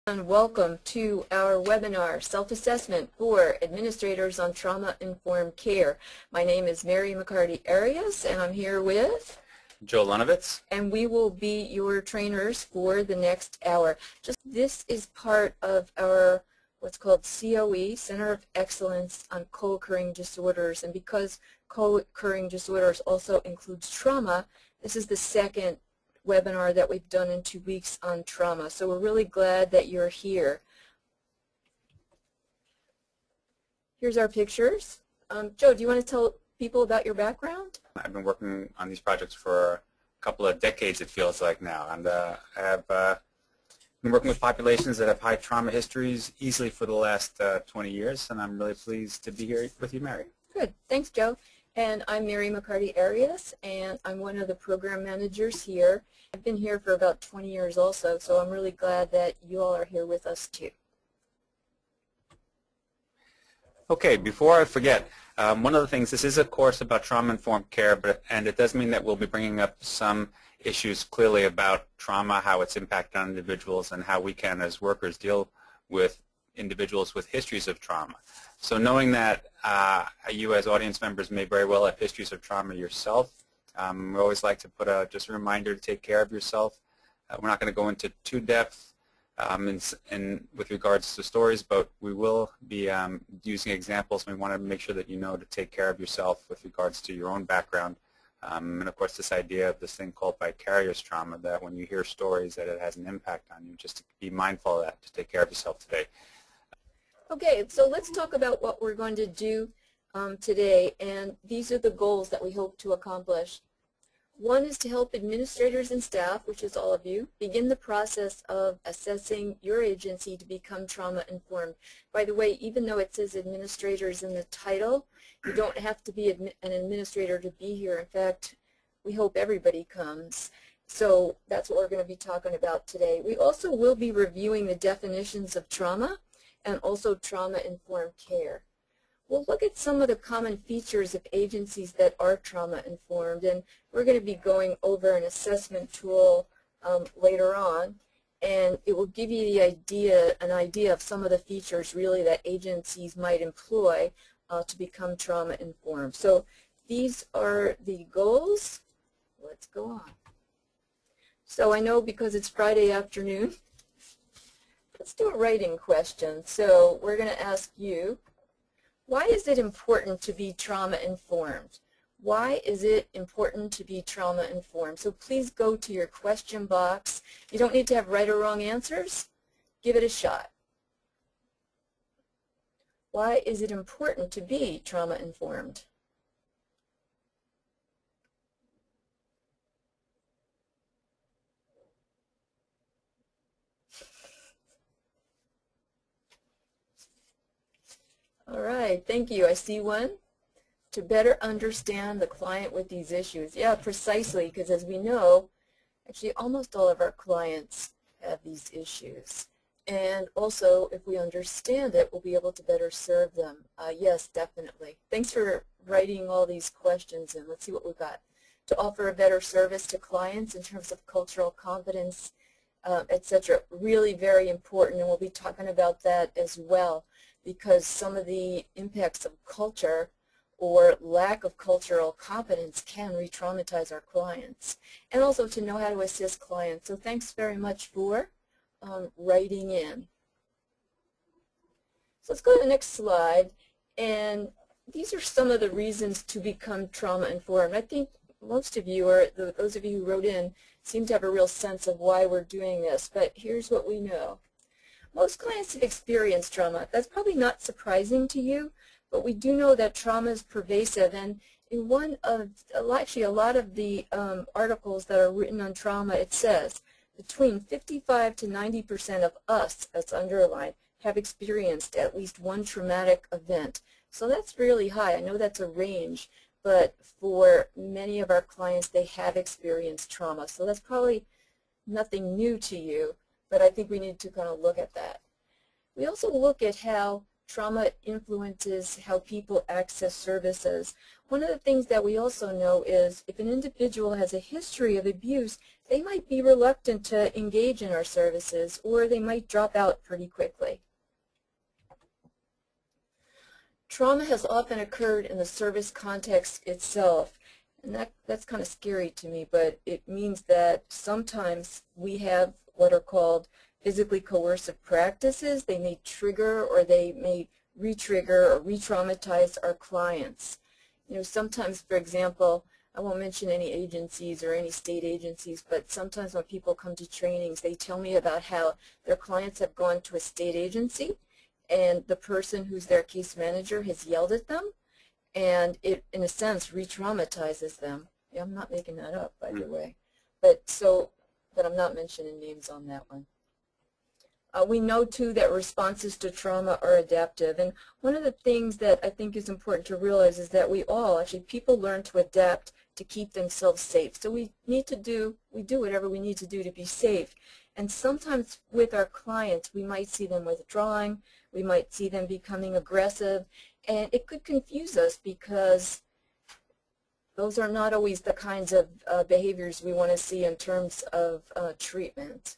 And welcome to our webinar, Self-Assessment for Administrators on Trauma-Informed Care. My name is Mary McCarty-Arias, and I'm here with Joe Lunovitz. And we will be your trainers for the next hour. This is part of our what's called COE, Center of Excellence on Co-Occurring Disorders. And because co-occurring disorders also includes trauma, this is the second webinar that we've done in 2 weeks on trauma. So we're really glad that you're here. Here's our pictures. Joe, do you want to tell people about your background? I've been working on these projects for a couple of decades, it feels like now. And I have been working with populations that have high trauma histories easily for the last 20 years, and I'm really pleased to be here with you, Mary. Good. Thanks, Joe. And I'm Mary McCarty-Arias, and I'm one of the program managers here. I've been here for about 20 years also, so I'm really glad that you all are here with us too. Okay, before I forget, one of the things, this is a course about trauma-informed care, and it does mean that we'll be bringing up some issues clearly about trauma, how it's impacted on individuals, and how we can, as workers, deal with individuals with histories of trauma. So knowing that you as audience members may very well have histories of trauma yourself, we always like to put just a reminder to take care of yourself. We're not going to go into too depth with regards to stories, but we will be using examples, and we want to make sure that you know to take care of yourself with regards to your own background. And of course this idea of this thing called vicarious trauma, that when you hear stories that it has an impact on you, just to be mindful of that, to take care of yourself today. Okay, so let's talk about what we're going to do today, and these are the goals that we hope to accomplish. One is to help administrators and staff, which is all of you, begin the process of assessing your agency to become trauma-informed. By the way, even though it says administrators in the title, you don't have to be an administrator to be here. In fact, we hope everybody comes. So that's what we're going to be talking about today. We also will be reviewing the definitions of trauma and also trauma-informed care. We'll look at some of the common features of agencies that are trauma-informed, and we're going to be going over an assessment tool later on, and it will give you an idea of some of the features really that agencies might employ to become trauma-informed. So these are the goals. Let's go on. So I know because it's Friday afternoon, let's do a writing question. So we're going to ask you, why is it important to be trauma-informed? Why is it important to be trauma-informed? So please go to your question box. You don't need to have right or wrong answers. Give it a shot. Why is it important to be trauma-informed? All right, thank you. I see one. To better understand the client with these issues. Yeah, precisely, because as we know, actually almost all of our clients have these issues. And also, if we understand it, we'll be able to better serve them. Yes, definitely. Thanks for writing all these questions in. Let's see what we've got. To offer a better service to clients in terms of cultural competence, etc. Really very important, and we'll be talking about that as well, because some of the impacts of culture or lack of cultural competence can re-traumatize our clients. And also to know how to assist clients. So thanks very much for writing in. So let's go to the next slide. And these are some of the reasons to become trauma-informed. I think most of you, or those of you who wrote in, seem to have a real sense of why we're doing this. But here's what we know. Most clients have experienced trauma. That's probably not surprising to you, but we do know that trauma is pervasive. And in actually a lot of the articles that are written on trauma, it says between 55 to 90% of us, that's underlined, have experienced at least one traumatic event. So that's really high. I know that's a range, but for many of our clients, they have experienced trauma. So that's probably nothing new to you, but I think we need to kind of look at that. We also look at how trauma influences how people access services. One of the things that we also know is if an individual has a history of abuse, they might be reluctant to engage in our services, or they might drop out pretty quickly. Trauma has often occurred in the service context itself, and that's kind of scary to me, but it means that sometimes we have what are called physically coercive practices. They may trigger or they may re-trigger or re-traumatize our clients. You know, sometimes, for example, I won't mention any agencies or any state agencies, but sometimes when people come to trainings, they tell me about how their clients have gone to a state agency and the person who's their case manager has yelled at them, and it, in a sense, re-traumatizes them. Yeah, I'm not making that up, by the way. But I'm not mentioning names on that one. We know, too, that responses to trauma are adaptive. And one of the things that I think is important to realize is that people learn to adapt to keep themselves safe. So we do whatever we need to do to be safe. And sometimes with our clients, we might see them withdrawing, we might see them becoming aggressive, and it could confuse us because those are not always the kinds of behaviors we want to see in terms of treatment.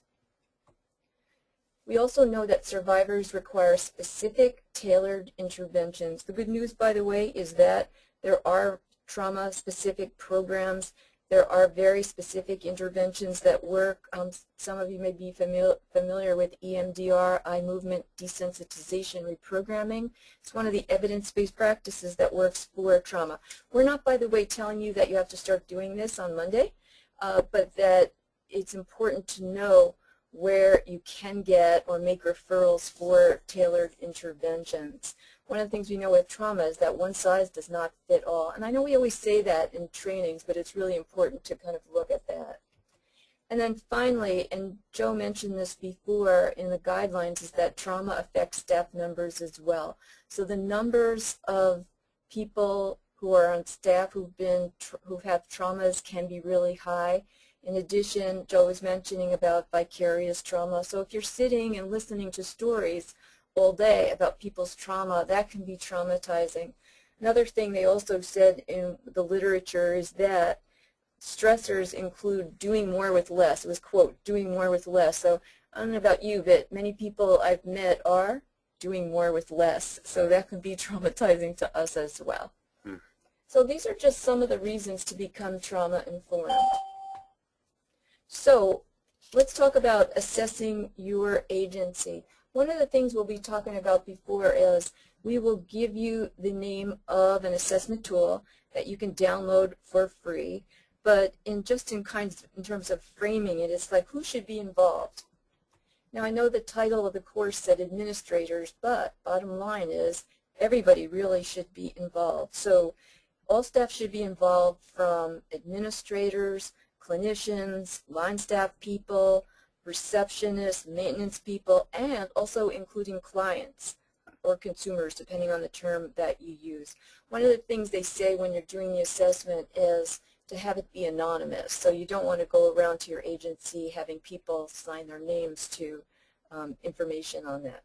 We also know that survivors require specific, tailored interventions. The good news, by the way, is that there are trauma-specific programs. There are very specific interventions that work. Some of you may be familiar with EMDR, eye movement desensitization reprogramming. It's one of the evidence-based practices that works for trauma. We're not, by the way, telling you that you have to start doing this on Monday, but that it's important to know where you can get or make referrals for tailored interventions. One of the things we know with trauma is that one size does not fit all. And I know we always say that in trainings, but it's really important to kind of look at that. And then finally, and Joe mentioned this before in the guidelines, is that trauma affects staff members as well. So the numbers of people who are on staff who have traumas can be really high. In addition, Joe was mentioning about vicarious trauma. So if you're sitting and listening to stories all day about people's trauma, that can be traumatizing. Another thing they also said in the literature is that stressors include doing more with less. It was, quote, doing more with less. So I don't know about you, but many people I've met are doing more with less. So that can be traumatizing to us as well. So these are just some of the reasons to become trauma-informed. So let's talk about assessing your agency. One of the things we'll be talking about before is we will give you the name of an assessment tool that you can download for free. But in terms of framing it, it's like who should be involved. Now I know the title of the course said administrators, but bottom line is everybody really should be involved. So all staff should be involved, from administrators, clinicians, line staff people, receptionists, maintenance people, and also including clients or consumers, depending on the term that you use. One of the things they say when you're doing the assessment is to have it be anonymous. So you don't want to go around to your agency having people sign their names to information on that.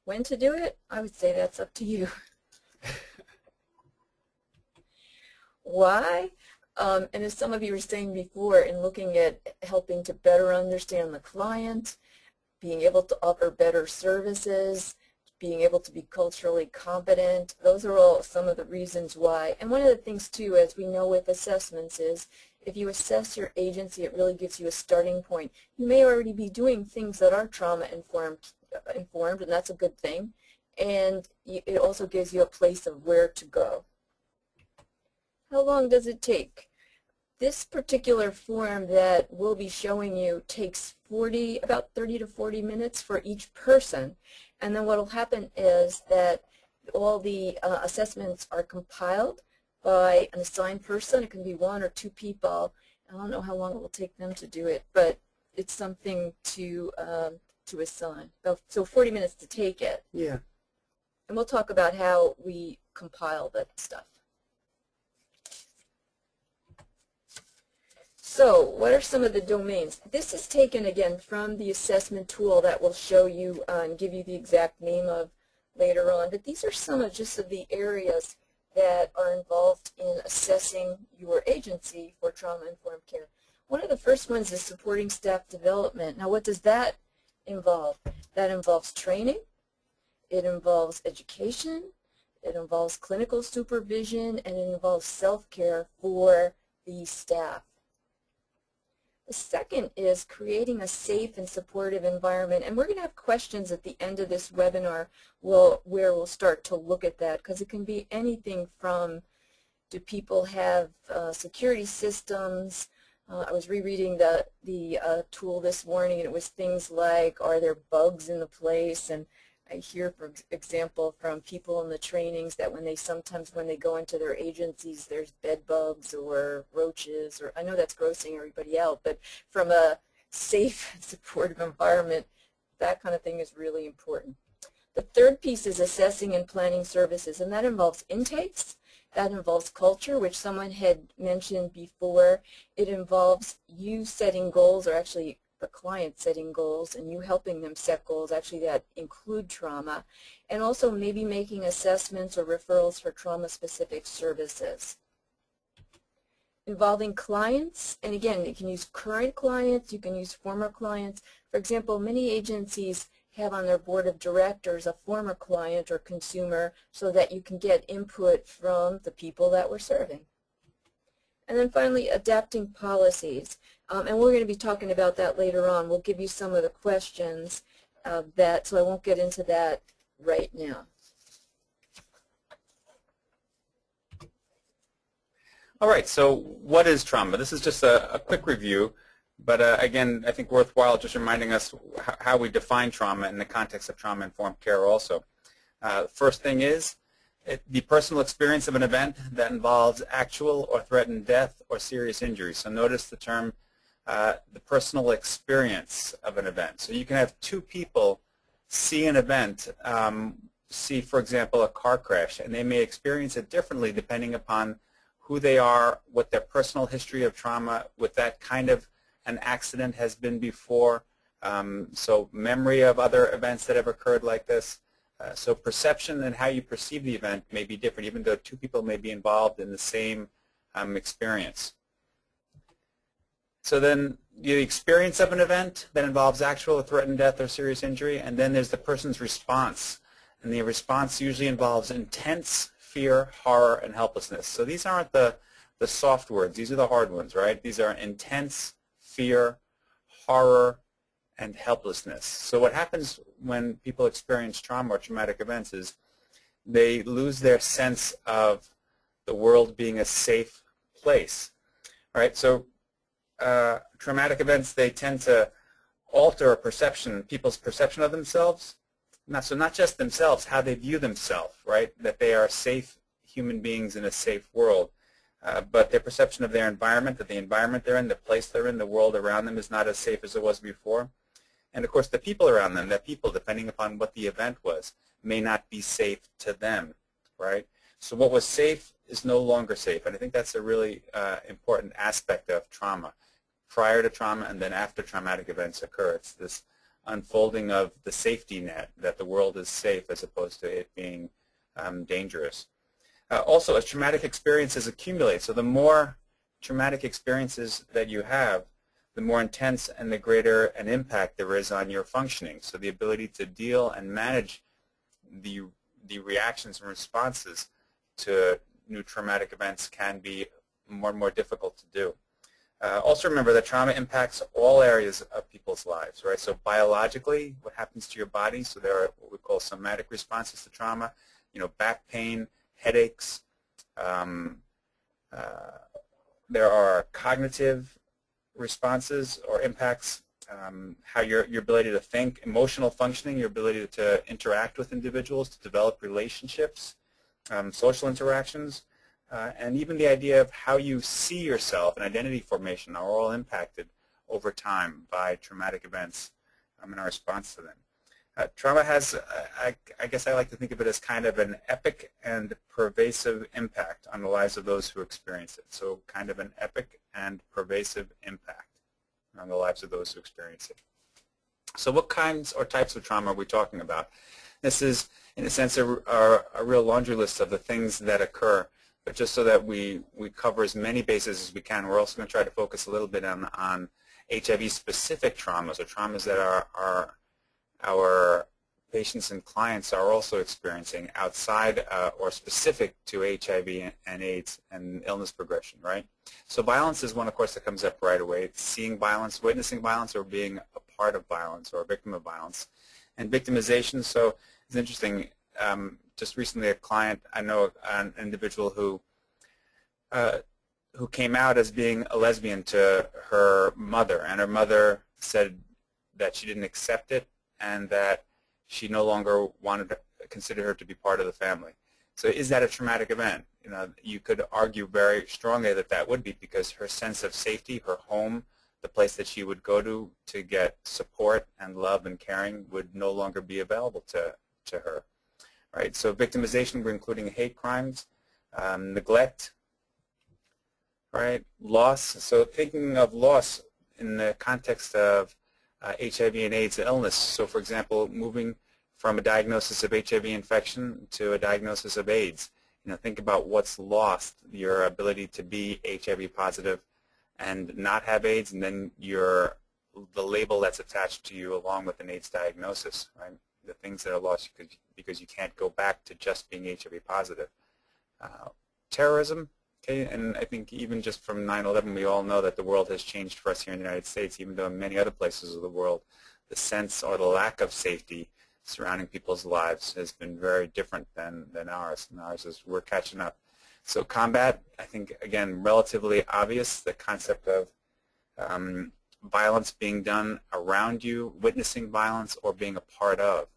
When to do it? I would say that's up to you. Why? And as some of you were saying before, in looking at helping to better understand the client, being able to offer better services, being able to be culturally competent, those are all some of the reasons why. And one of the things, too, as we know with assessments is if you assess your agency, it really gives you a starting point. You may already be doing things that are trauma-informed, and that's a good thing. And it also gives you a place of where to go. How long does it take? This particular form that we'll be showing you takes about 30 to 40 minutes for each person. And then what will happen is that all the assessments are compiled by an assigned person. It can be one or two people. I don't know how long it will take them to do it, but it's something to assign. So 40 minutes to take it. Yeah. And we'll talk about how we compile that stuff. So what are some of the domains? This is taken, again, from the assessment tool that will show you and give you the exact name later on. But these are some of just of the areas that are involved in assessing your agency for trauma-informed care. One of the first ones is supporting staff development. Now, what does that involve? That involves training, it involves education, it involves clinical supervision, and it involves self-care for the staff. The second is creating a safe and supportive environment, and we're going to have questions at the end of this webinar where we'll start to look at that, because it can be anything from, do people have security systems? I was rereading the tool this morning, and it was things like, are there bugs in the place? And I hear, for example, from people in the trainings that sometimes when they go into their agencies, there's bed bugs or roaches, or I know that's grossing everybody out, but from a safe and supportive environment, that kind of thing is really important. The third piece is assessing and planning services, and that involves intakes. That involves culture, which someone had mentioned before. It involves you setting goals, or actually the client setting goals, and you helping them set goals actually that include trauma, and also maybe making assessments or referrals for trauma-specific services. Involving clients, and again, you can use current clients, you can use former clients. For example, many agencies have on their board of directors a former client or consumer so that you can get input from the people that we're serving. And then finally, adapting policies. And we're going to be talking about that later on. We'll give you some of the questions so I won't get into that right now. All right, so what is trauma? This is just a quick review, but again, I think worthwhile just reminding us how we define trauma in the context of trauma-informed care also. First thing is, the personal experience of an event that involves actual or threatened death or serious injury. So notice the term, the personal experience of an event. So you can have two people see an event, see, for example, a car crash, and they may experience it differently depending upon who they are, what their personal history of trauma with that kind of an accident has been before, so memory of other events that have occurred like this. So perception and how you perceive the event may be different, even though two people may be involved in the same experience. So then the experience of an event that involves actual or threatened death or serious injury, and then there's the person's response. And the response usually involves intense fear, horror, and helplessness. So these aren't the soft words. These are the hard ones, right? These are intense fear, horror, and helplessness. So what happens when people experience trauma or traumatic events is they lose their sense of the world being a safe place. All right, so traumatic events, they tend to alter people's perception of themselves. So not just themselves, how they view themselves, right? That they are safe human beings in a safe world. But their perception of their environment, that the environment they're in, the place they're in, the world around them is not as safe as it was before. And of course the people around them, that people, depending upon what the event was, may not be safe to them, right? So what was safe is no longer safe. And I think that's a really important aspect of trauma. Prior to trauma and then after traumatic events occur, it's this unfolding of the safety net, that the world is safe as opposed to it being dangerous. Also, as traumatic experiences accumulate, so the more traumatic experiences that you have, the more intense and the greater an impact there is on your functioning. So the ability to deal and manage the reactions and responses to new traumatic events can be more and more difficult to do. Also remember that trauma impacts all areas of people's lives, right? So biologically, what happens to your body, so there are what we call somatic responses to trauma, back pain, headaches. There are cognitive responses or impacts, how your ability to think, emotional functioning, your ability to interact with individuals, to develop relationships, social interactions, and even the idea of how you see yourself and identity formation are all impacted over time by traumatic events and our response to them. Trauma has, I guess I like to think of it as kind of an epic and pervasive impact on the lives of those who experience it. So kind of an epic and pervasive impact on the lives of those who experience it. So what kinds or types of trauma are we talking about? This is, in a sense, a real laundry list of the things that occur. But just so that we cover as many bases as we can, we're also going to try to focus a little bit on HIV-specific traumas, or traumas that our patients and clients are also experiencing outside or specific to HIV and AIDS and illness progression, right? So violence is one, of course, that comes up right away. It's seeing violence, witnessing violence, or being a part of violence or a victim of violence. And victimization, so it's interesting. Just recently, a client, I know an individual who came out as being a lesbian to her mother, and her mother said that she didn't accept it and that she no longer wanted to consider her to be part of the family. So is that a traumatic event? You know, you could argue very strongly that that would be, because her sense of safety, her home, the place that she would go to get support and love and caring would no longer be available to her. Right? So victimization, we're including hate crimes, neglect, right? Loss. So thinking of loss in the context of HIV and AIDS illness. So for example, moving from a diagnosis of HIV infection to a diagnosis of AIDS. You know, think about what's lost, your ability to be HIV positive and not have AIDS, and then the label that's attached to you along with an AIDS diagnosis, right? The things that are lost because you can't go back to just being HIV positive. Terrorism, okay, and I think even just from 9/11, we all know that the world has changed for us here in the United States, even though in many other places of the world, the sense or the lack of safety surrounding people's lives has been very different than ours, and ours is we're catching up. So combat, I think, again, relatively obvious, the concept of violence being done around you, witnessing violence, or being a part of.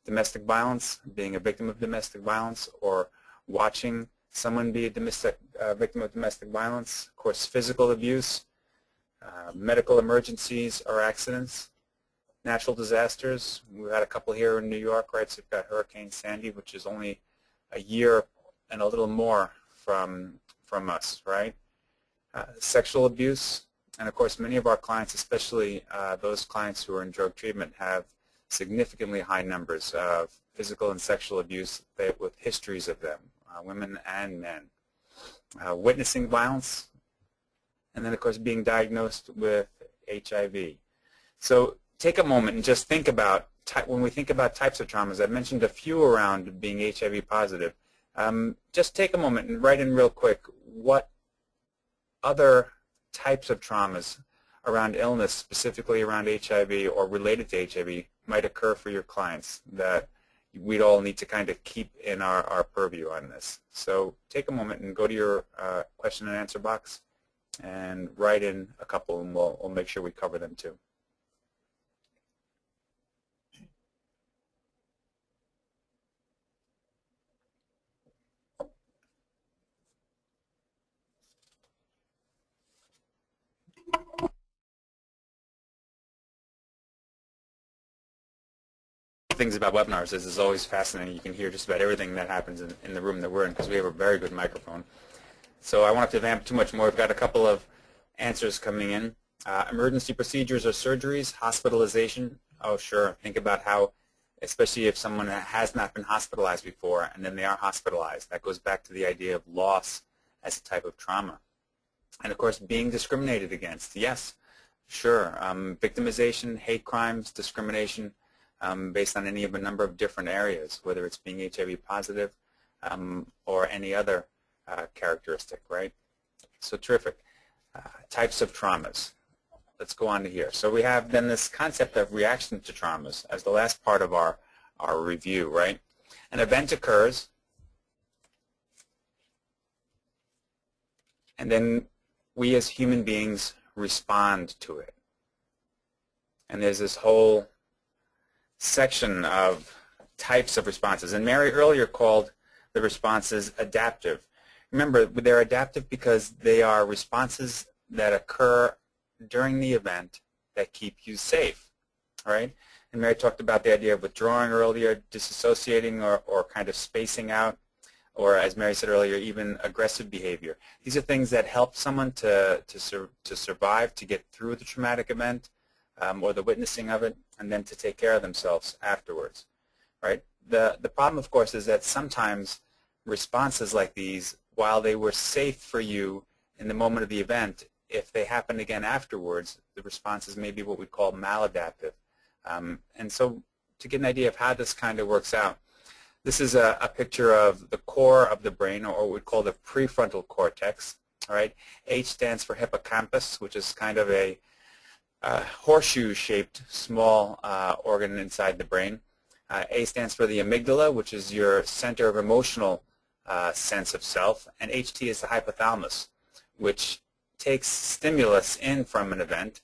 Domestic violence, being a victim of domestic violence, or watching someone be a victim of domestic violence. Of course, physical abuse, medical emergencies or accidents, natural disasters. We've had a couple here in New York, right? So we've got Hurricane Sandy, which is only a year and a little more from us, right? Sexual abuse, and of course many of our clients, especially those clients who are in drug treatment, have significantly high numbers of physical and sexual abuse with histories of them, women and men. Witnessing violence, and then of course being diagnosed with HIV. So take a moment and just think about, when we think about types of traumas, I've mentioned a few around being HIV positive. Just take a moment and write in real quick what other types of traumas around illness, specifically around HIV or related to HIV, might occur for your clients that we'd all need to kind of keep in our purview on this. So take a moment and go to your question and answer box and write in a couple, and we'll make sure we cover them too. Things about webinars is it's always fascinating. You can hear just about everything that happens in the room that we're in, because we have a very good microphone. So I won't have to vamp too much more. We've got a couple of answers coming in. Emergency procedures or surgeries, hospitalization. Oh, sure. Think about how, especially if someone has not been hospitalized before and then they are hospitalized. That goes back to the idea of loss as a type of trauma. And of course, being discriminated against. Yes, sure. Victimization, hate crimes, discrimination. Based on any of a number of different areas, whether it's being HIV positive or any other characteristic, right? So terrific. Types of traumas. Let's go on to here. So we have then this concept of reaction to traumas as the last part of our review, right? An event occurs, and then we as human beings respond to it. And there's this whole section of types of responses. And Mary earlier called the responses adaptive. Remember, they're adaptive because they are responses that occur during the event that keep you safe, all right? And Mary talked about the idea of withdrawing earlier, disassociating or kind of spacing out, or as Mary said earlier, even aggressive behavior. These are things that help someone to survive, to get through the traumatic event or the witnessing of it, and then to take care of themselves afterwards. right? The problem, of course, is that sometimes responses like these, while they were safe for you in the moment of the event, if they happen again afterwards, the responses may be what we call maladaptive. And so to get an idea of how this kind of works out, this is a picture of the core of the brain, or what we call the prefrontal cortex. All right, H stands for hippocampus, which is kind of a horseshoe-shaped small organ inside the brain. A stands for the amygdala, which is your center of emotional sense of self, and HT is the hypothalamus, which takes stimulus in from an event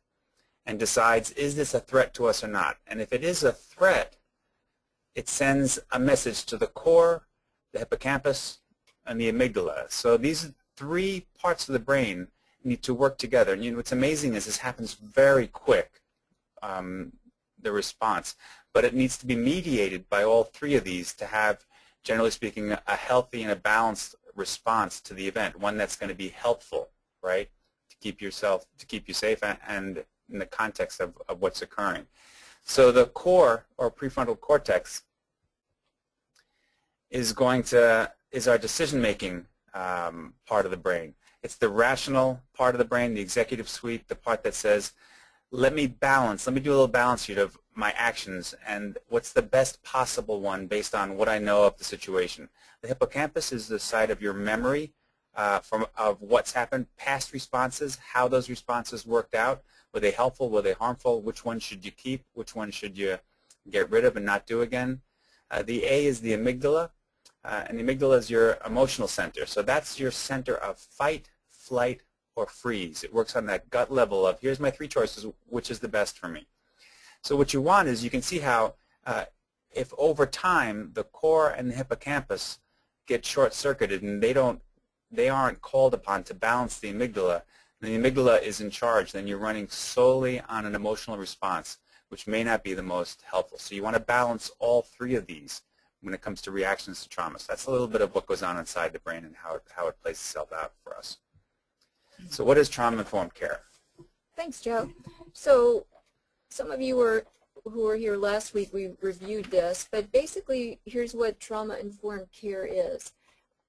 and decides, is this a threat to us or not? And if it is a threat, it sends a message to the core, the hippocampus, and the amygdala. So these three parts of the brain need to work together. And what's amazing is this happens very quick, the response. But it needs to be mediated by all three of these to have, generally speaking, a healthy and a balanced response to the event, one that's going to be helpful, right, to keep you safe and in the context of what's occurring. So the core, or prefrontal cortex, is our decision-making part of the brain. It's the rational part of the brain, the executive suite, the part that says, let me do a little balance sheet of my actions and what's the best possible one based on what I know of the situation. The hippocampus is the site of your memory of what's happened, past responses, how those responses worked out. Were they helpful? Were they harmful? Which one should you keep? Which one should you get rid of and not do again? The A is the amygdala, and the amygdala is your emotional center. So that's your center of fight, flight, or freeze. It works on that gut level of, here's my three choices, which is the best for me. So what you want is, you can see how if over time the core and the hippocampus get short-circuited and they aren't called upon to balance the amygdala, and the amygdala is in charge, then you're running solely on an emotional response, which may not be the most helpful. So you want to balance all three of these when it comes to reactions to trauma. So that's a little bit of what goes on inside the brain and how it plays itself out for us. So what is trauma-informed care? Thanks, Joe. So some of you who were here last week, we reviewed this, but basically here's what trauma-informed care is.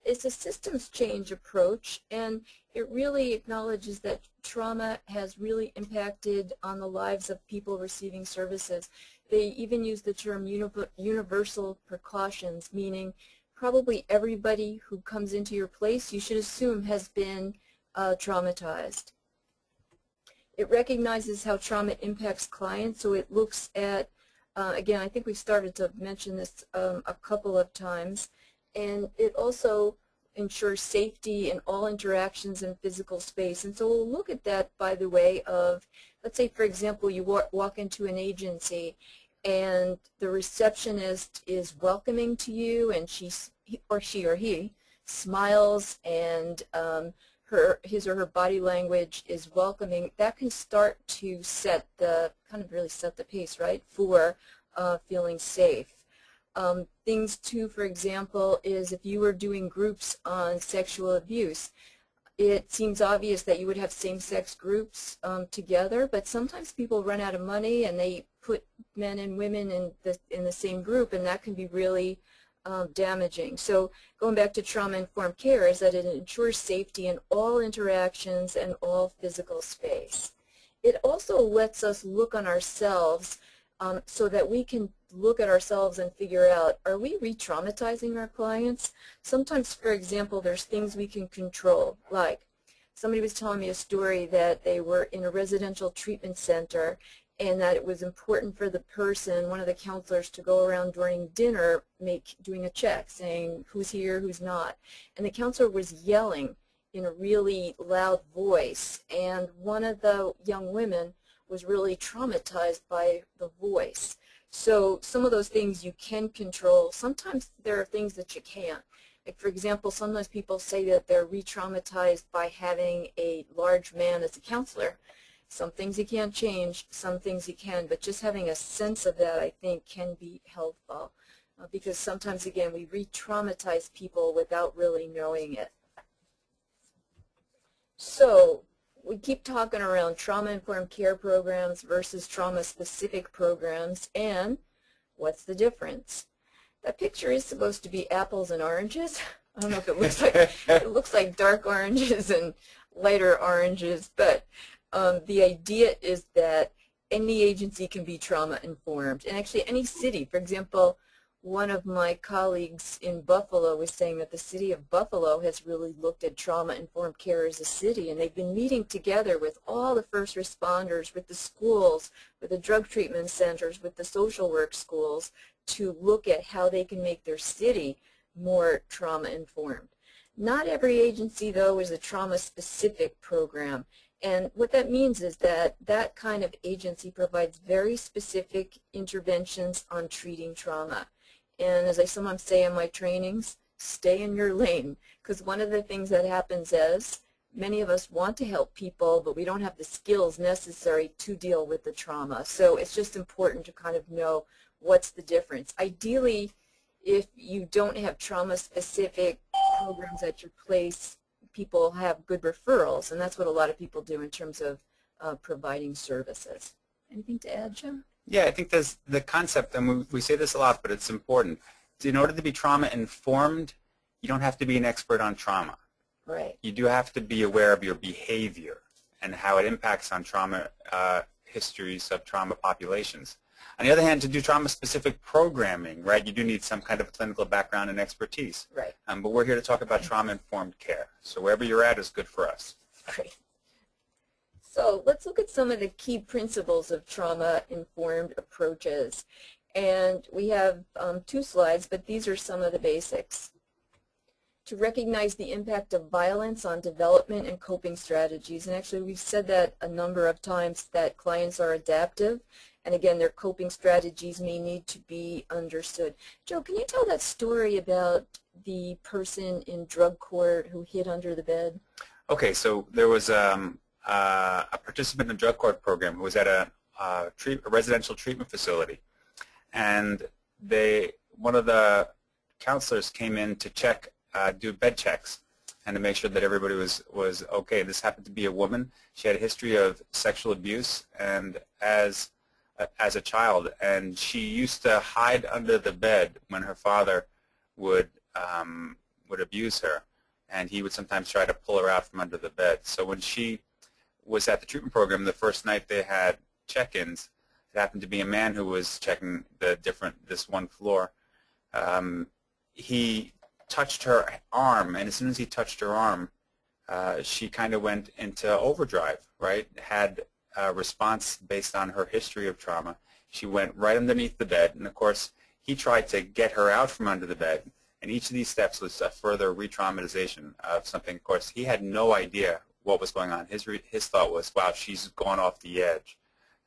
It's a systems change approach, and it really acknowledges that trauma has really impacted on the lives of people receiving services. They even use the term universal precautions, meaning probably everybody who comes into your place, you should assume, has been traumatized. It recognizes how trauma impacts clients, so it looks at, again, I think we started to mention this a couple of times, and it also ensures safety in all interactions in physical space. And so we'll look at that by the way of, let's say, for example, you walk into an agency and the receptionist is welcoming to you, and she or he smiles, and his or her body language is welcoming. That can start to really set the pace, right, for feeling safe. Things too, for example, is if you were doing groups on sexual abuse, it seems obvious that you would have same-sex groups together, but sometimes people run out of money and they put men and women in the same group, and that can be really damaging. So going back to trauma-informed care is that it ensures safety in all interactions and all physical space. It also lets us look on ourselves so that we can look at ourselves and figure out, are we re-traumatizing our clients? Sometimes, for example, there's things we can control, like somebody was telling me a story that they were in a residential treatment center and that it was important for the person, one of the counselors, to go around during dinner doing a check, saying who's here, who's not. And the counselor was yelling in a really loud voice, and one of the young women was really traumatized by the voice. So some of those things you can control. Sometimes there are things that you can't. Like, for example, sometimes people say that they're re-traumatized by having a large man as a counselor. Some things you can't change, some things you can, but just having a sense of that, I think, can be helpful. Because sometimes, again, we re-traumatize people without really knowing it. So we keep talking around trauma-informed care programs versus trauma-specific programs, and what's the difference? That picture is supposed to be apples and oranges. I don't know if it looks like dark oranges and lighter oranges, but the idea is that any agency can be trauma informed, and actually any city. For example, one of my colleagues in Buffalo was saying that the city of Buffalo has really looked at trauma-informed care as a city, and they've been meeting together with all the first responders, with the schools, with the drug treatment centers, with the social work schools, to look at how they can make their city more trauma-informed. Not every agency, though, is a trauma-specific program. And what that means is that that kind of agency provides very specific interventions on treating trauma. And as I sometimes say in my trainings, stay in your lane, because one of the things that happens is many of us want to help people, but we don't have the skills necessary to deal with the trauma. So it's just important to kind of know what's the difference. Ideally, if you don't have trauma-specific programs at your place, people have good referrals, and that's what a lot of people do in terms of providing services. Anything to add, Jim? Yeah, I think there's the concept, and we say this a lot, but it's important. In order to be trauma-informed, you don't have to be an expert on trauma. Right. You do have to be aware of your behavior and how it impacts on trauma histories of trauma populations. On the other hand, to do trauma-specific programming, right, you do need some kind of clinical background and expertise. Right. But we're here to talk about trauma-informed care. So wherever you're at is good for us. Great. So let's look at some of the key principles of trauma-informed approaches. And we have 2 slides, but these are some of the basics. To recognize the impact of violence on development and coping strategies. And actually we've said that a number of times, that clients are adaptive. And again, their coping strategies may need to be understood. Joe, can you tell that story about the person in drug court who hid under the bed? Okay, so there was a participant in a drug court program who was at a residential treatment facility. And one of the counselors came in to check, do bed checks, and to make sure that everybody was okay. This happened to be a woman. She had a history of sexual abuse and as a child, and she used to hide under the bed when her father would abuse her, and he would sometimes try to pull her out from under the bed. So when she was at the treatment program, the first night they had check-ins, it happened to be a man who was checking this one floor. He touched her arm, and as soon as he touched her arm, she kind of went into overdrive, right? Had a response based on her history of trauma. She went right underneath the bed, and of course he tried to get her out from under the bed, and each of these steps was a further re-traumatization of something. Of course, he had no idea what was going on. His thought was, wow, she's gone off the edge.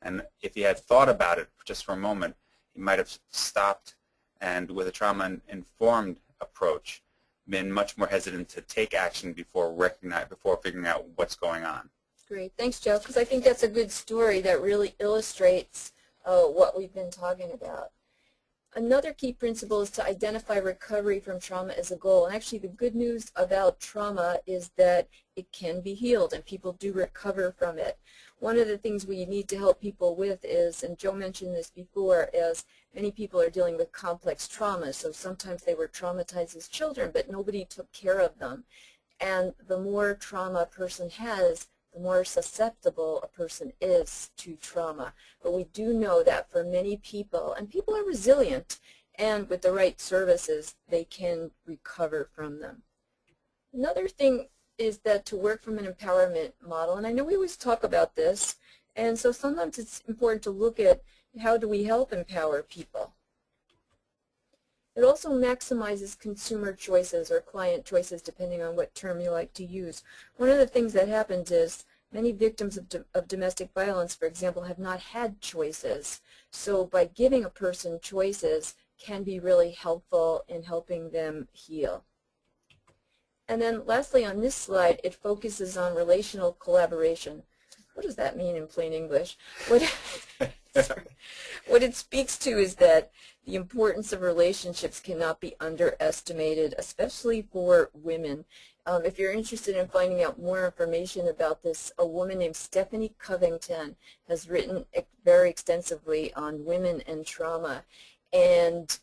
And if he had thought about it just for a moment, he might have stopped and, with a trauma-informed approach, been much more hesitant to take action before figuring out what's going on. Great. Thanks, Joe, because I think that's a good story that really illustrates what we've been talking about. Another key principle is to identify recovery from trauma as a goal. And actually the good news about trauma is that it can be healed and people do recover from it. One of the things we need to help people with is, and Joe mentioned this before, is many people are dealing with complex trauma. So sometimes they were traumatized as children, but nobody took care of them. And the more trauma a person has, the more susceptible a person is to trauma. But we do know that for many people, and people are resilient, and with the right services, they can recover from them. Another thing is that to work from an empowerment model, and I know we always talk about this, and so sometimes it's important to look at how do we help empower people. It also maximizes consumer choices or client choices, depending on what term you like to use. One of the things that happens is many victims of domestic violence, for example, have not had choices. So by giving a person choices can be really helpful in helping them heal. And then lastly, on this slide, it focuses on relational collaboration. What does that mean in plain English? What it speaks to is that the importance of relationships cannot be underestimated, especially for women. If you're interested in finding out more information about this, a woman named Stephanie Covington has written very extensively on women and trauma. And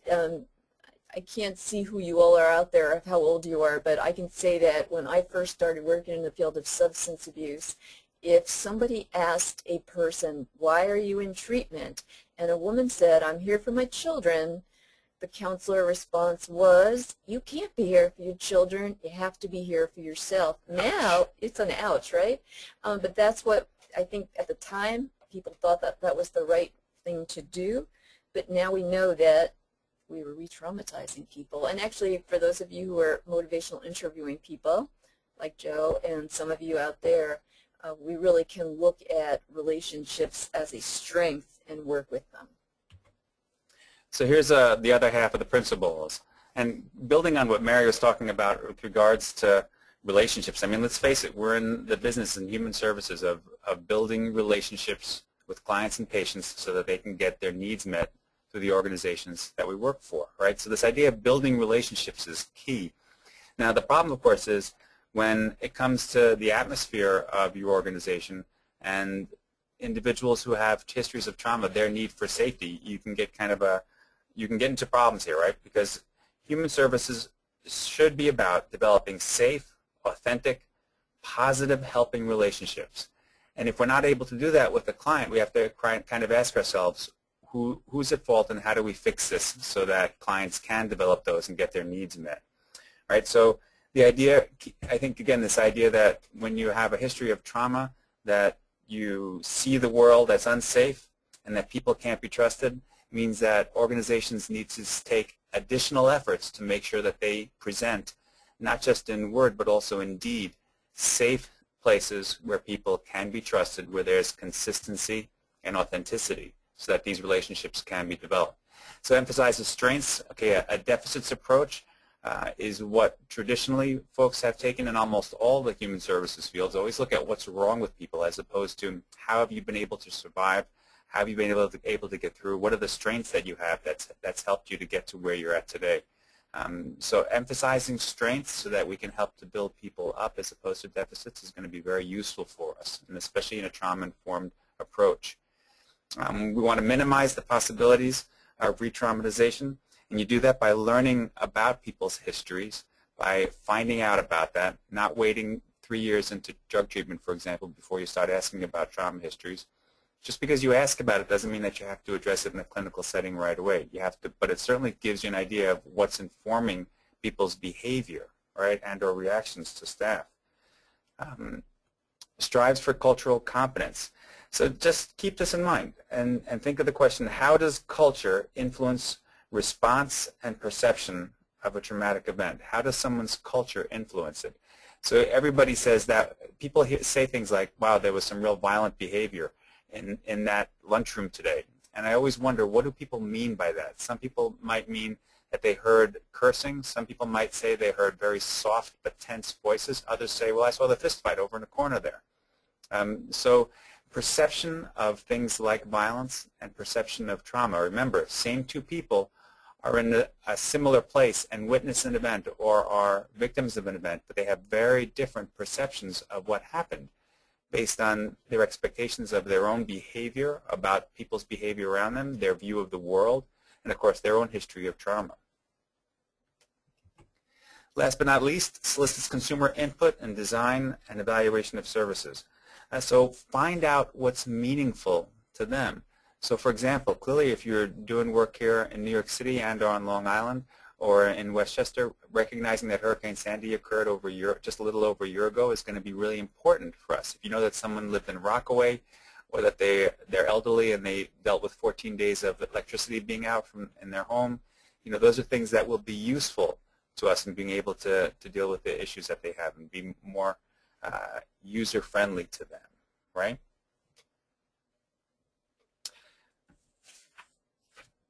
I can't see who you all are out there, of how old you are, but I can say that when I first started working in the field of substance abuse, if somebody asked a person, why are you in treatment? And a woman said, I'm here for my children, the counselor response was, you can't be here for your children, you have to be here for yourself. Now, it's an ouch, right? But that's what I think at the time, people thought that that was the right thing to do. But now we know that we were re-traumatizing people. And actually, for those of you who are motivational interviewing people, like Joe and some of you out there, we really can look at relationships as a strength and work with them. So here's the other half of the principles. And building on what Mary was talking about with regards to relationships, I mean, let's face it, we're in the business in human services of building relationships with clients and patients so that they can get their needs met through the organizations that we work for, right? So this idea of building relationships is key. Now, the problem, of course, is when it comes to the atmosphere of your organization and individuals who have histories of trauma, their need for safety, you can get into problems here, right? Because human services should be about developing safe, authentic, positive, helping relationships. And if we're not able to do that with the client, we have to kind of ask ourselves, who's at fault and how do we fix this so that clients can develop those and get their needs met, right? So the idea, I think, again, this idea that when you have a history of trauma, that you see the world as unsafe and that people can't be trusted, means that organizations need to take additional efforts to make sure that they present, not just in word but also in deed, safe places where people can be trusted, where there's consistency and authenticity, so that these relationships can be developed. So emphasizes strengths. Okay, a deficits approach is what traditionally folks have taken in almost all the human services fields. Always look at what's wrong with people as opposed to how have you been able to survive, how have you been able to get through, what are the strengths that you have that's helped you to get to where you're at today. So emphasizing strengths so that we can help to build people up as opposed to deficits is going to be very useful for us, and especially in a trauma-informed approach. We want to minimize the possibilities of re-traumatization, and you do that by learning about people's histories, by finding out about that, not waiting 3 years into drug treatment, for example, before you start asking about trauma histories. Just because you ask about it doesn't mean that you have to address it in a clinical setting right away. You have to, but it certainly gives you an idea of what's informing people's behavior, right, and or reactions to staff. Strives for cultural competence. So just keep this in mind and think of the question, how does culture influence response and perception of a traumatic event? How does someone's culture influence it? So everybody says that, people say things like, wow, there was some real violent behavior in that lunchroom today. And I always wonder, what do people mean by that? Some people might mean that they heard cursing. Some people might say they heard very soft but tense voices. Others say, well, I saw the fist fight over in the corner there. So perception of things like violence and perception of trauma. Remember, same two people are in a similar place and witness an event or are victims of an event, but they have very different perceptions of what happened based on their expectations of their own behavior, about people's behavior around them, their view of the world, and of course their own history of trauma. Last but not least, solicits consumer input and design and evaluation of services. So find out what's meaningful to them. So for example, clearly if you're doing work here in New York City and or on Long Island or in Westchester, recognizing that Hurricane Sandy occurred just a little over a year ago is going to be really important for us. If you know that someone lived in Rockaway or that they're elderly and they dealt with 14 days of electricity being out in their home, you know, those are things that will be useful to us in being able to deal with the issues that they have and be more user-friendly to them, right?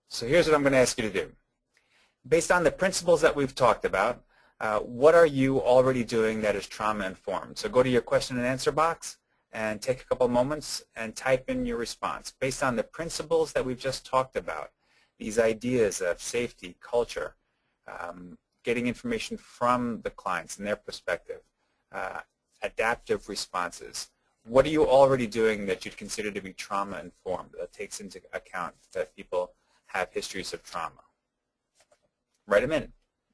So here's what I'm going to ask you to do. Based on the principles that we've talked about, what are you already doing that is trauma-informed? So go to your question and answer box and take a couple moments and type in your response. Based on the principles that we've just talked about, these ideas of safety, culture, getting information from the clients and their perspective, adaptive responses. What are you already doing that you'd consider to be trauma-informed, that takes into account that people have histories of trauma? write them in,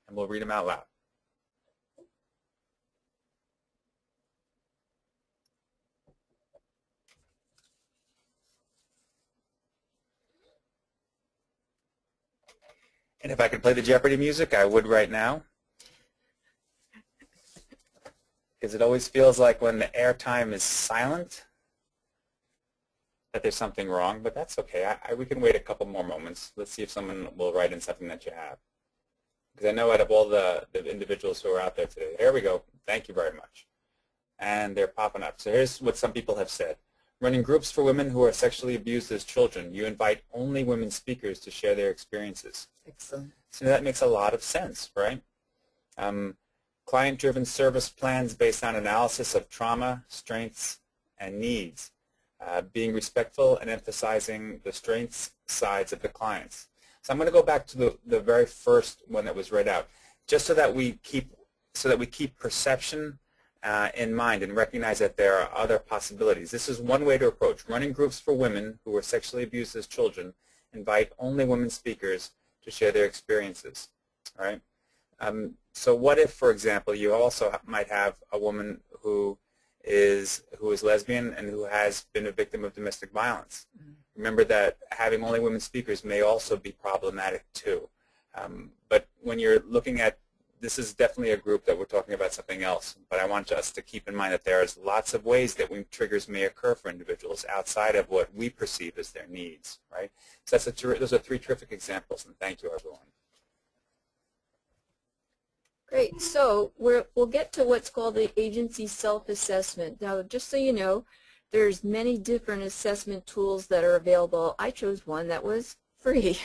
and we'll read them out loud. And if I could play the Jeopardy music, I would right now. Because it always feels like when the airtime is silent that there's something wrong, but that's okay. We can wait a couple more moments. Let's see if someone will write in something that you have. Because I know out of all the individuals who are out there today, there we go. Thank you very much. And they're popping up. So here's what some people have said. Running groups for women who are sexually abused as children, you invite only women speakers to share their experiences. Excellent. So that makes a lot of sense, right? Client-driven service plans based on analysis of trauma, strengths, and needs. Being respectful and emphasizing the strengths sides of the clients. So I'm going to go back to the very first one that was read out, just so that we keep perception in mind and recognize that there are other possibilities. This is one way to approach. Running groups for women who were sexually abused as children. Invite only women speakers to share their experiences. All right. So what if, for example, you also might have a woman who is lesbian and who has been a victim of domestic violence. Mm-hmm. Remember that having only women speakers may also be problematic too. But when you're looking at, this is definitely a group that we're talking about something else, but I want us to keep in mind that there's lots of ways that triggers may occur for individuals outside of what we perceive as their needs, right? So those are three terrific examples, and thank you, everyone. Great. So we'll get to what's called the agency self-assessment. Now, just so you know, there's many different assessment tools that are available. I chose one that was free.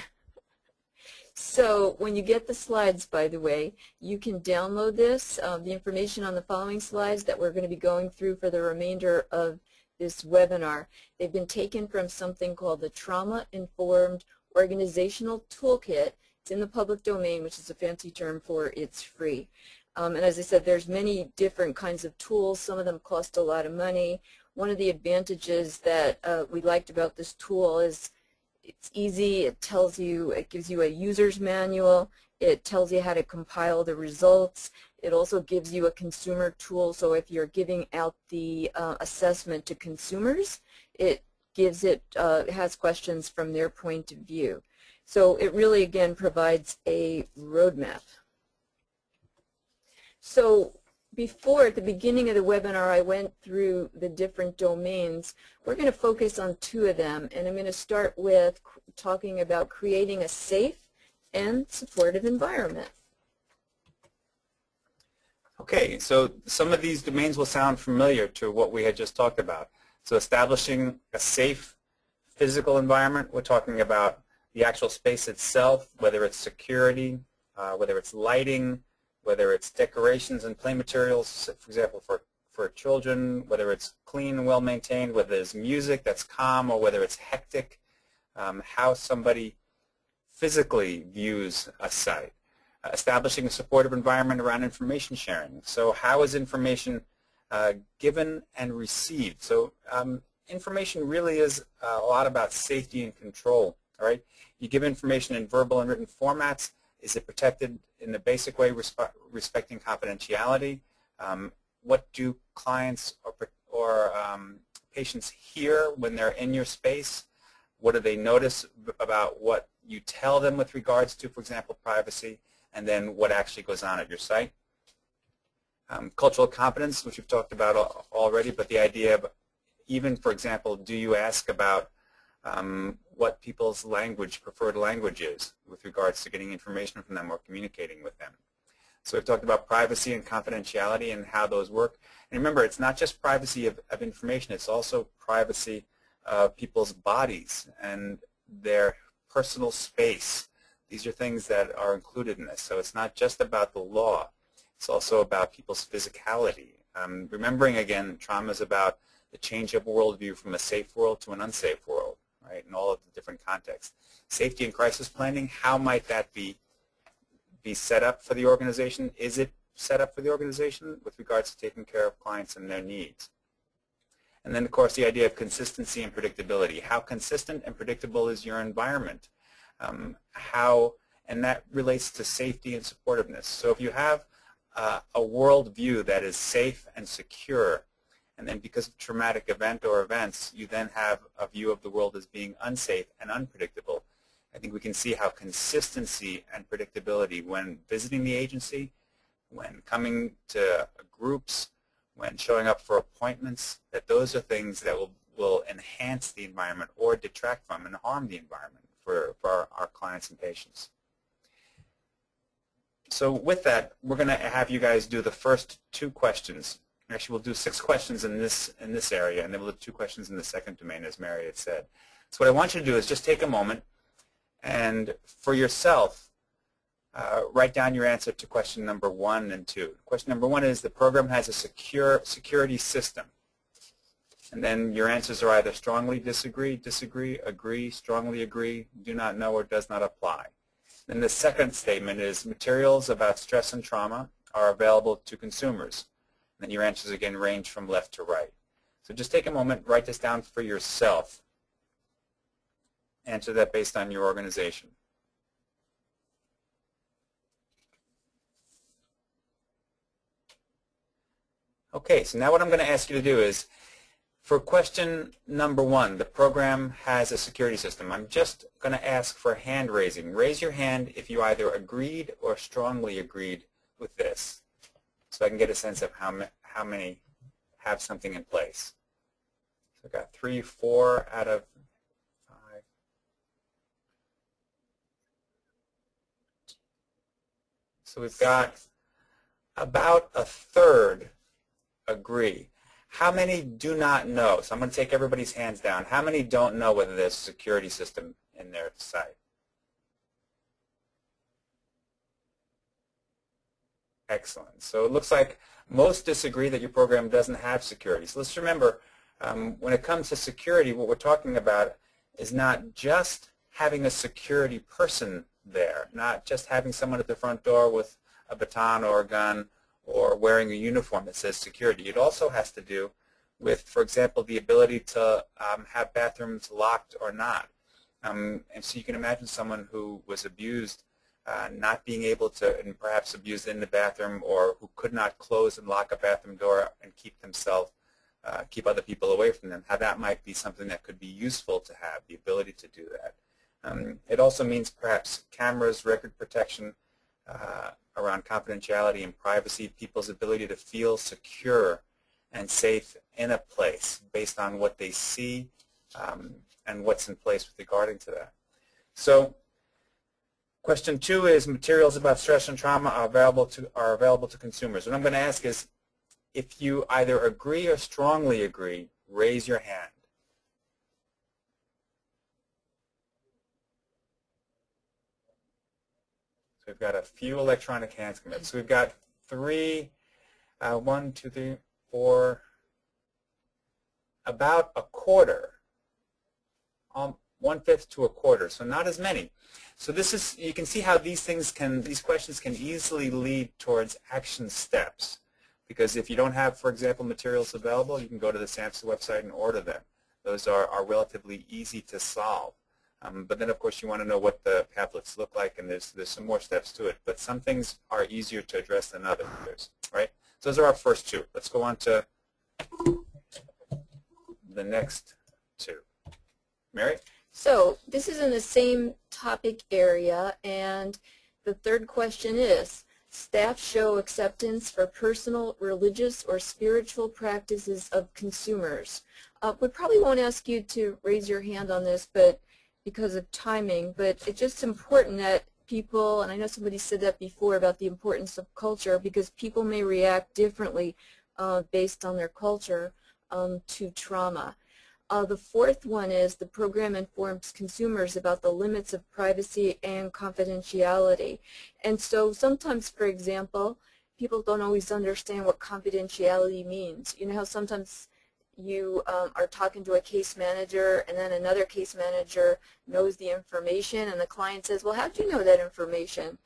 So when you get the slides, by the way, you can download this. The information on the following slides that we're going to be going through for the remainder of this webinar, they've been taken from something called the Trauma-Informed Organizational Toolkit. It's in the public domain, which is a fancy term for it's free. And as I said, there's many different kinds of tools. Some of them cost a lot of money. One of the advantages that we liked about this tool is it's easy. It gives you a user's manual. It tells you how to compile the results. It also gives you a consumer tool. So if you're giving out the assessment to consumers, it has questions from their point of view. So it really, again, provides a roadmap. So before, at the beginning of the webinar, I went through the different domains. We're going to focus on two of them, and I'm going to start with talking about creating a safe and supportive environment. Okay, so some of these domains will sound familiar to what we had just talked about. So establishing a safe physical environment, we're talking about the actual space itself, whether it's security, whether it's lighting, whether it's decorations and play materials, for example, for children, whether it's clean and well-maintained, whether there's music that's calm or whether it's hectic, how somebody physically views a site. Establishing a supportive environment around information sharing. So how is information given and received? So information really is a lot about safety and control. All right, you give information in verbal and written formats. Is it protected in the basic way, respecting confidentiality? What do clients or patients hear when they're in your space? What do they notice about what you tell them with regards to, for example, privacy, and then what actually goes on at your site? Cultural competence, which we've talked about already, but the idea of even, for example, do you ask about what people's preferred language is with regards to getting information from them or communicating with them. So we've talked about privacy and confidentiality and how those work. And remember, it's not just privacy of information, it's also privacy of people's bodies and their personal space. These are things that are included in this. So it's not just about the law, it's also about people's physicality. Remembering, again, trauma is about the change of worldview from a safe world to an unsafe world. Right, in all of the different contexts. Safety and crisis planning, how might that be set up for the organization? Is it set up for the organization with regards to taking care of clients and their needs? And then, of course, the idea of consistency and predictability. How consistent and predictable is your environment? and that relates to safety and supportiveness. So if you have a world view that is safe and secure, and then because of traumatic event or events, you then have a view of the world as being unsafe and unpredictable, I think we can see how consistency and predictability when visiting the agency, when coming to groups, when showing up for appointments, that those are things that will enhance the environment or detract from and harm the environment for our clients and patients. So with that, we're going to have you guys do the first 2 questions. Actually, we'll do 6 questions in this area, and then we'll do 2 questions in the second domain, as Mary had said. So what I want you to do is just take a moment and, for yourself, write down your answer to question number 1 and 2. Question number 1 is, the program has a security system. And then your answers are either strongly disagree, disagree, agree, strongly agree, do not know, or does not apply. Then the second statement is, materials about stress and trauma are available to consumers. And then your answers again range from left to right. So just take a moment, write this down for yourself. Answer that based on your organization. Okay, so now what I'm going to ask you to do is, for question number 1, the program has a security system. I'm just going to ask for hand raising. Raise your hand if you either agreed or strongly agreed with this, so I can get a sense of how many have something in place. So I've got 3, 4 out of 5. So we've got about a third agree. How many do not know? So I'm going to take everybody's hands down. How many don't know whether there's a security system in their site? Excellent. So it looks like most disagree that your program doesn't have security. So let's remember, when it comes to security, what we're talking about is not just having a security person there, not just having someone at the front door with a baton or a gun or wearing a uniform that says security. It also has to do with, for example, the ability to have bathrooms locked or not. And so you can imagine someone who was abused not being able to, and perhaps abused in the bathroom, or who could not close and lock a bathroom door and keep themselves, keep other people away from them, how that might be something that could be useful to have, the ability to do that. It also means perhaps cameras, record protection, around confidentiality and privacy, people's ability to feel secure and safe in a place based on what they see and what's in place with regarding to that. So question 2 is, materials about stress and trauma are available to consumers. What I'm going to ask is, if you either agree or strongly agree, raise your hand. We've got a few electronic hands come up. So we've got 3, 1, 2, 3, 4, about a quarter, 1/5 to a quarter, so not as many. So this is, you can see how these questions can easily lead towards action steps. Because if you don't have, for example, materials available, you can go to the SAMHSA website and order them. Those are relatively easy to solve. But then, of course, you want to know what the pamphlets look like, and there's some more steps to it. But some things are easier to address than others, right? So those are our first 2. Let's go on to the next 2. Mary? So this is in the same topic area, and the third question is, staff show acceptance for personal, religious, or spiritual practices of consumers. We probably won't ask you to raise your hand on this, but because of timing, but it's just important that people, and I know somebody said that before about the importance of culture, because people may react differently based on their culture to trauma. The fourth one is, the program informs consumers about the limits of privacy and confidentiality. And so sometimes, for example, people don't always understand what confidentiality means. You know how sometimes you are talking to a case manager, and then another case manager knows the information, and the client says, well, how do you know that information?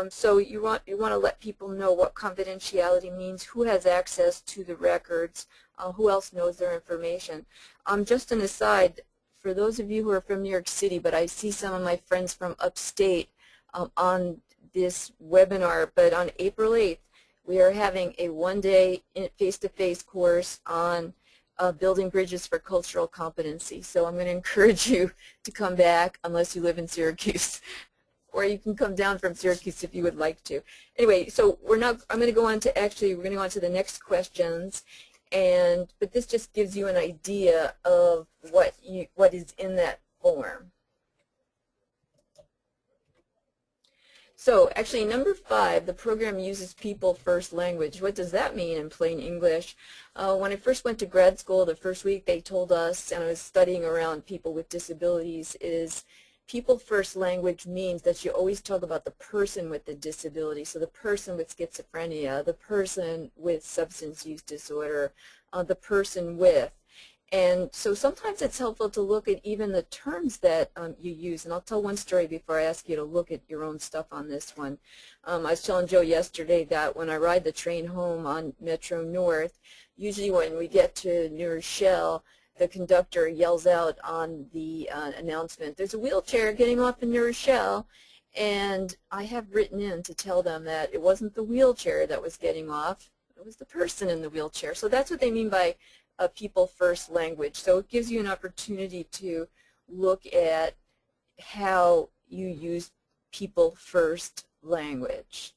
So you want to let people know what confidentiality means, who has access to the records, who else knows their information. Just an aside, for those of you who are from New York City, but I see some of my friends from upstate, on this webinar, but on April 8th, we are having a one-day face-to-face course on building bridges for cultural competency. So I'm going to encourage you to come back unless you live in Syracuse. Or you can come down from Syracuse if you would like to. Anyway, so I'm going to go on to the next questions, but this just gives you an idea of what is in that form. So actually, number 5, the program uses people first language. What does that mean in plain English? When I first went to grad school, the first week they told us, and I was studying around people with disabilities, is people first language means that you always talk about the person with the disability. So the person with schizophrenia, the person with substance use disorder, the person with. And so sometimes it's helpful to look at even the terms that you use. And I'll tell one story before I ask you to look at your own stuff on this one. I was telling Joe yesterday that when I ride the train home on Metro North, usually when we get to New Rochelle, the conductor yells out on the announcement, there's a wheelchair getting off in New Rochelle. And I have written in to tell them that it wasn't the wheelchair that was getting off, it was the person in the wheelchair. So that's what they mean by a people first language. So it gives you an opportunity to look at how you use people first language.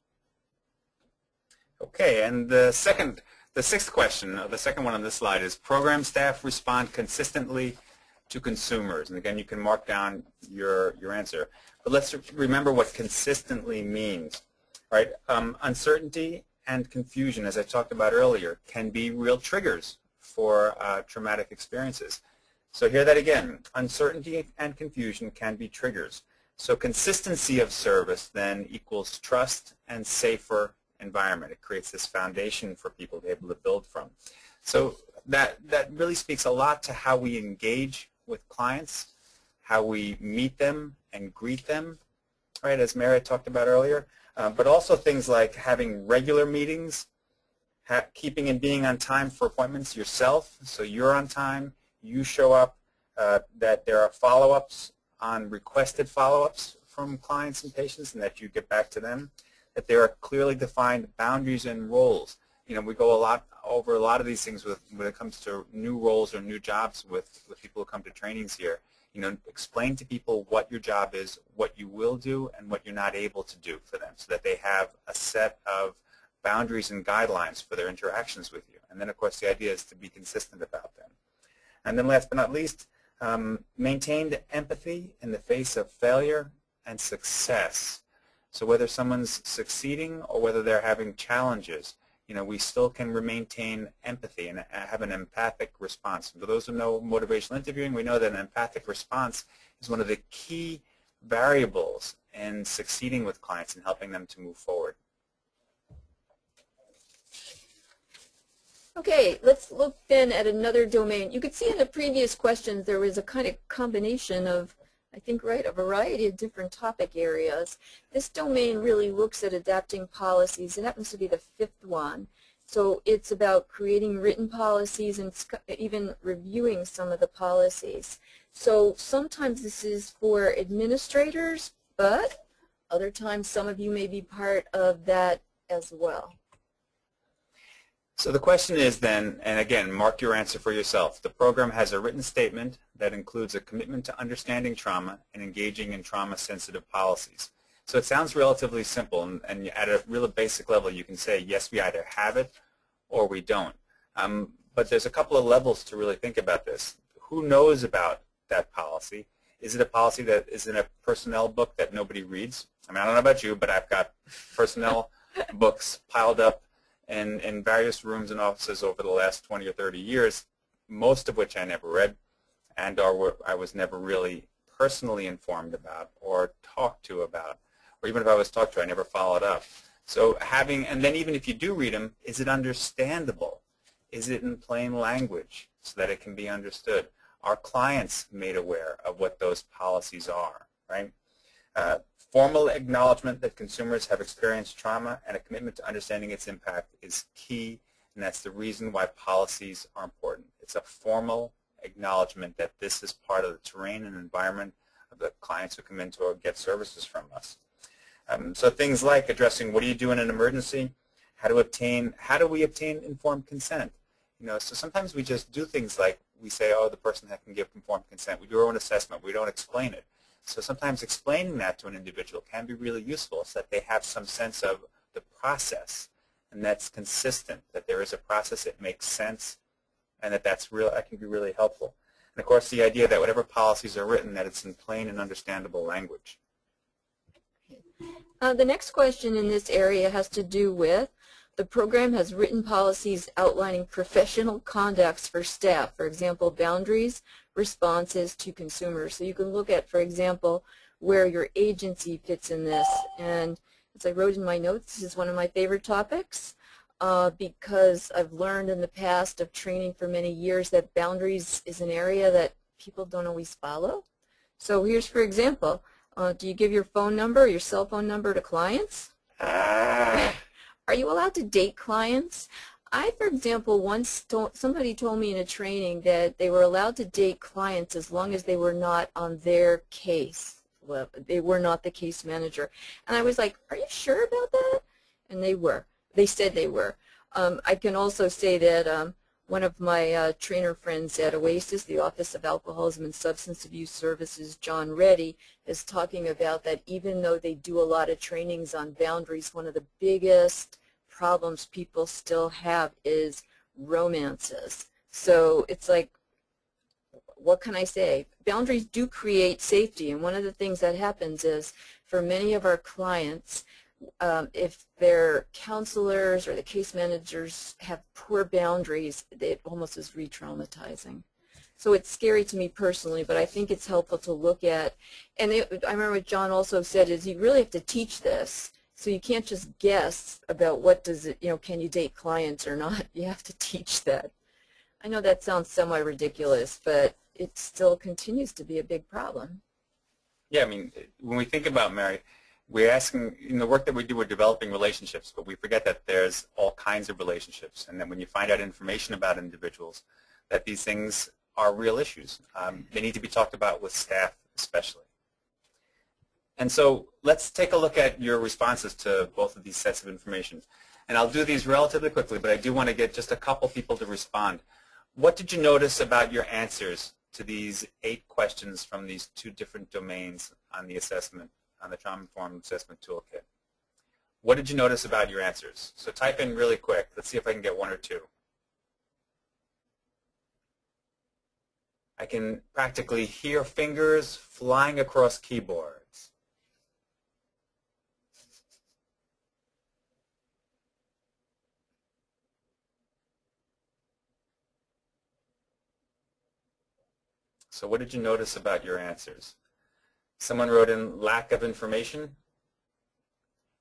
Okay, and the sixth question, the second one on this slide, is program staff respond consistently to consumers. And again, you can mark down your answer. But let's remember what consistently means, right? Uncertainty and confusion, as I talked about earlier, can be real triggers for traumatic experiences. So hear that again. Uncertainty and confusion can be triggers. So consistency of service then equals trust and safer environment. It creates this foundation for people to be able to build from. So that really speaks a lot to how we engage with clients, how we meet them and greet them, right, as Mary talked about earlier, but also things like having regular meetings, keeping and being on time for appointments yourself, so you're on time, you show up, that there are follow-ups on requested follow-ups from clients and patients and that you get back to them, that there are clearly defined boundaries and roles. You know, we go over a lot of these things when it comes to new roles or new jobs with people who come to trainings here. You know, explain to people what your job is, what you will do, and what you're not able to do for them so that they have a set of boundaries and guidelines for their interactions with you. And then, of course, the idea is to be consistent about them. And then last but not least, maintained empathy in the face of failure and success. So whether someone's succeeding or whether they're having challenges, you know, we still can maintain empathy and have an empathic response. For those who know motivational interviewing, we know that an empathic response is one of the key variables in succeeding with clients and helping them to move forward. Okay, let's look then at another domain. You could see in the previous questions there was a kind of combination of, I think, right, a variety of different topic areas. This domain really looks at adapting policies. It happens to be the 5th one. So it's about creating written policies and even reviewing some of the policies. So sometimes this is for administrators, but other times some of you may be part of that as well. So the question is then, and again, mark your answer for yourself. The program has a written statement that includes a commitment to understanding trauma and engaging in trauma-sensitive policies. So it sounds relatively simple, and at a real basic level you can say, yes, we either have it or we don't. But there's a couple of levels to really think about this. Who knows about that policy? Is it a policy that is in a personnel book that nobody reads? I mean, I don't know about you, but I've got personnel books piled up in various rooms and offices over the last 20 or 30 years, most of which I never read and or I was never really personally informed about or talked to about, or even if I was talked to, I never followed up. So and then even if you do read them, is it understandable? Is it in plain language so that it can be understood? Are clients made aware of what those policies are, right? Formal acknowledgement that consumers have experienced trauma and a commitment to understanding its impact is key, and that's the reason why policies are important. It's a formal acknowledgement that this is part of the terrain and environment of the clients who come in to get services from us. So things like addressing what do you do in an emergency, how do we obtain informed consent? So sometimes we just do things like we say, oh, the person can give informed consent. We do our own assessment. We don't explain it. So sometimes explaining that to an individual can be really useful so that they have some sense of the process, and that's consistent, that there is a process, it makes sense, and that can be really helpful. And of course, the idea that whatever policies are written, that it's in plain and understandable language. The next question in this area has to do with the program has written policies outlining professional conducts for staff, for example, boundaries, responses to consumers. So you can look at, for example, where your agency fits in this. And as I wrote in my notes, this is one of my favorite topics because I've learned in the past of training for many years that boundaries is an area that people don't always follow. So here's, for example, do you give your phone number or your cell phone number to clients? Are you allowed to date clients? I, for example, once somebody told me in a training that they were allowed to date clients as long as they were not on their case. Well, they were not the case manager. And I was like, are you sure about that? And they were. They said they were. I can also say that one of my trainer friends at OASIS, the Office of Alcoholism and Substance Abuse Services, John Reddy, is talking about that even though they do a lot of trainings on boundaries, one of the biggest problems people still have is romances. So it's like, what can I say? Boundaries do create safety, and one of the things that happens is for many of our clients, if their counselors or the case managers have poor boundaries, it almost is re-traumatizing. So it's scary to me personally, but I think it's helpful to look at. And I remember what John also said is you really have to teach this. So you can't just guess about what does it, can you date clients or not? You have to teach that. I know that sounds semi-ridiculous, but it still continues to be a big problem. Yeah, I mean, when we think about Mary, we're asking, in the work that we do, we're developing relationships, but we forget that there's all kinds of relationships, and that when you find out information about individuals, that these things are real issues. They need to be talked about with staff especially. And so let's take a look at your responses to both of these sets of information. And I'll do these relatively quickly, but I do want to get just a couple people to respond. What did you notice about your answers to these 8 questions from these 2 different domains on the assessment, on the trauma-informed assessment toolkit? What did you notice about your answers? So type in really quick. Let's see if I can get 1 or 2. I can practically hear fingers flying across keyboards. So what did you notice about your answers? Someone wrote in lack of information.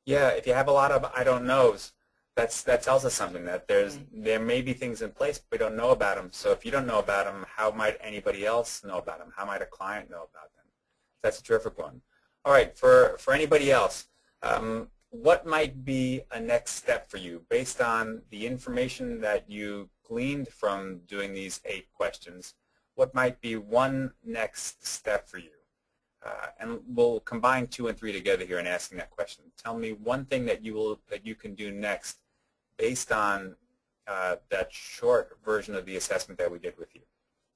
Yeah, if you have a lot of I don't knows, that tells us something, that there may be things in place, but we don't know about them. So if you don't know about them, how might anybody else know about them? How might a client know about them? That's a terrific one. All right, for anybody else, what might be a next step for you based on the information that you gleaned from doing these 8 questions? What might be one next step for you? And we'll combine 2 and 3 together here in asking that question. Tell me one thing that you can do next based on that short version of the assessment that we did with you.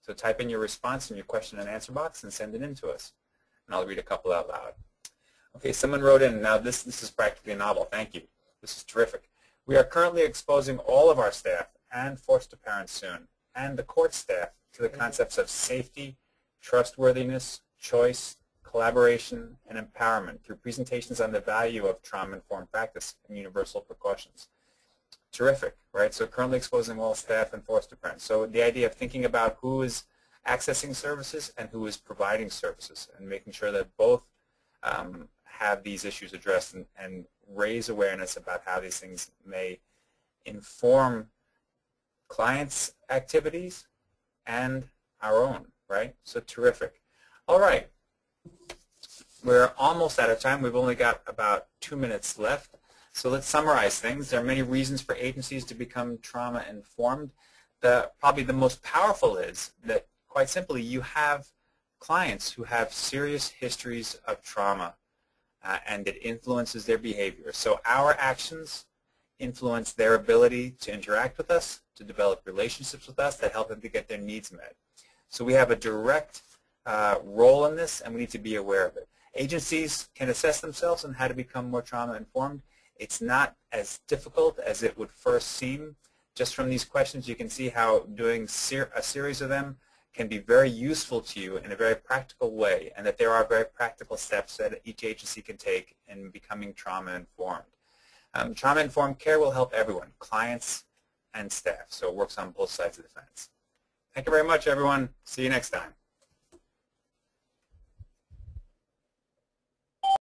So type in your response in your question and answer box and send it in to us. And I'll read a couple out loud. Okay, someone wrote in. Now this is practically a novel. Thank you. This is terrific. We are currently exposing all of our staff and foster parents soon, and the court staff, to the concepts of safety, trustworthiness, choice, collaboration, and empowerment through presentations on the value of trauma-informed practice and universal precautions. Terrific, right? So currently exposing all staff and foster parents. So the idea of thinking about who is accessing services and who is providing services, and making sure that both have these issues addressed and raise awareness about how these things may inform clients' activities and our own, right? So terrific. All right. We're almost out of time. We've only got about 2 minutes left. So let's summarize things. There are many reasons for agencies to become trauma-informed. Probably the most powerful is that, quite simply, you have clients who have serious histories of trauma. and it influences their behavior. So our actions influence their ability to interact with us, to develop relationships with us that help them to get their needs met. So we have a direct role in this, and we need to be aware of it. Agencies can assess themselves on how to become more trauma-informed. It's not as difficult as it would first seem. Just from these questions, you can see how doing a series of them can be very useful to you in a very practical way, and that there are very practical steps that each agency can take in becoming trauma-informed. Trauma-informed care will help everyone, clients and staff, so it works on both sides of the fence. Thank you very much, everyone. See you next time.